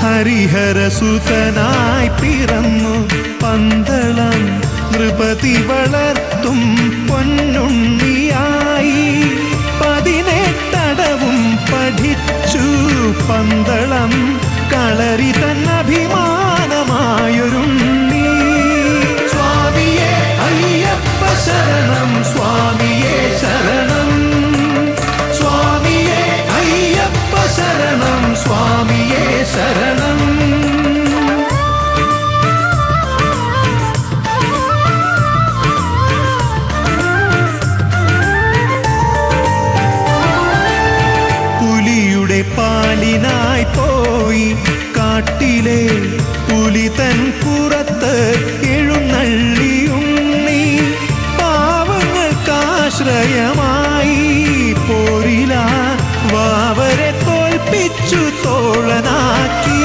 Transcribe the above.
ഹരിഹരസുതനായി പിറന്നു പന്തളം നൃപതി വളർത്തും പൊന്നുണ്ണിയായി 18 പഠിച്ചു പന്തളം കളരി തന്നഭിമാനമായൊരുണ്ണി. സ്വാമിയേ അയ്യപ്പ ശരണം, സ്വാമിയേ ശരണം, സ്വാമിയേ അയ്യപ്പ ശരണം, സ്വാമിയേ ശരണം. പുലിയുടെ പാലിനായി പോയി കാട്ടിലെ പുലി തൻ പുറത്ത്